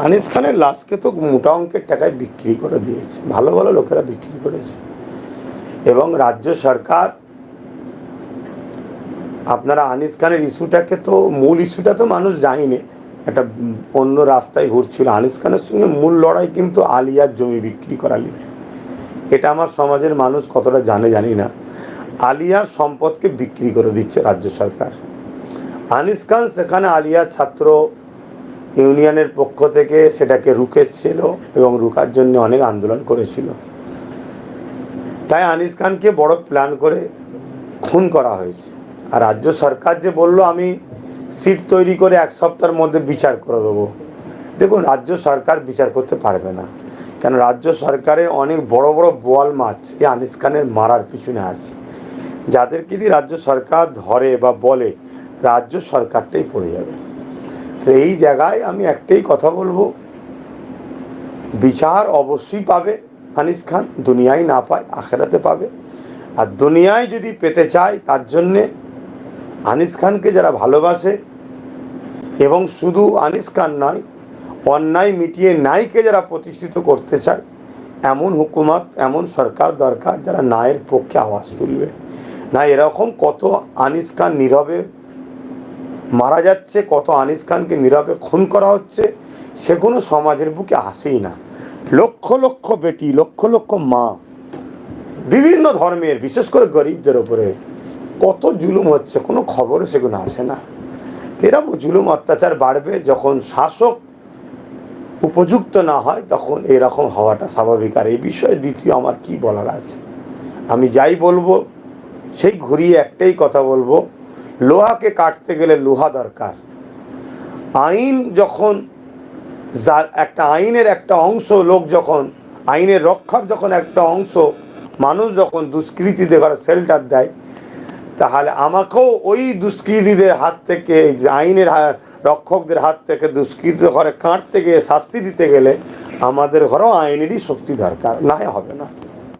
আনিস খানের লাশকে তো মোটা অঙ্কের টাকায় বিক্রি করে দিয়েছে, ভালো ভালো লোকেরা বিক্রি করেছে। এবং রাজ্য সরকার, আপনারা আনিস খানের ইস্যুটাকে তো, মূল ইস্যুটা তো মানুষ জানেনি, একটা অন্য রাস্তায় ঘুরছিল। আনিস খানের সঙ্গে মূল লড়াই কিন্তু আলিয়ার জমি বিক্রি করা নিয়ে। এটা আমার সমাজের মানুষ কতটা জানি না। আলিয়ার সম্পদকে বিক্রি করে দিচ্ছে রাজ্য সরকার। আনিস খান সেখানে আলিয়ার ছাত্র ইউনিয়নের পক্ষ থেকে সেটাকে রুখেছিল এবং রুখার জন্য অনেক আন্দোলন করেছিল। তাই আনিস খানকে বড় প্ল্যান করে খুন করা হয়েছে। আর রাজ্য সরকার যে বলল আমি সিট তৈরি করে 1 সপ্তাহের মধ্যে বিচার করে দেবো, দেখুন রাজ্য সরকার বিচার করতে পারবে না, কেন রাজ্য সরকারের অনেক বড় বড় বোয়াল মাছ এই আনিস খানের মারার পিছনে আছে। যাদেরকে দিয়ে রাজ্য সরকার ধরে বা বলে, রাজ্য সরকারটাই পড়ে যাবে। তো এই জায়গায় আমি একটাই কথা বলবো, বিচার অবশ্যই পাবে আনিস খান, দুনিয়ায় না পায় আখেরাতে পাবে। আর দুনিয়ায় যদি পেতে চায়, তার জন্যে আনিস খানকে যারা ভালোবাসে, এবং শুধু আনিস খান নয়, অন্যায় মিটিয়ে ন্যায়কে যারা প্রতিষ্ঠিত করতে চায়, এমন হুকুমত, এমন সরকার দরকার যারা ন্যায়ের পক্ষে আওয়াজ তুলবে। না এরকম কত আনিস খান নীরবে মারা যাচ্ছে, কত আনিস খানকে নীরবে খুন করা হচ্ছে, সেগুলো সমাজের বুকে আসেই না। লক্ষ লক্ষ বেটি, লক্ষ লক্ষ মা, বিভিন্ন ধর্মের, বিশেষ করে গরিবদের ওপরে কত জুলুম হচ্ছে, কোনো খবরে সেগুলো আসে না। এরকম জুলুম অত্যাচার বাড়বে, যখন শাসক উপযুক্ত না হয় তখন এরকম হওয়াটা স্বাভাবিক। আর এই বিষয়ে দ্বিতীয় আমার কি বলার আছে, আমি যাই বলবো সেই ঘুরিয়ে একটাই কথা বলবো, লোহাকে কাটতে গেলে লোহা দরকার। আইন যখন একটা আইনের একটা অংশ, লোক যখন আইনের রক্ষার যখন একটা অংশ মানুষ যখন দুষ্কৃতীদের ঘরে শেল্টার দেয়, তাহলে আমাকেও ওই দুষ্কৃতীদের হাত থেকে, আইনের রক্ষকদের হাত থেকে দুষ্কৃতীদের ঘরে কাটতে গিয়ে শাস্তি দিতে গেলে আমাদের ঘরেও আইনেরই শক্তি দরকার, না হবে না।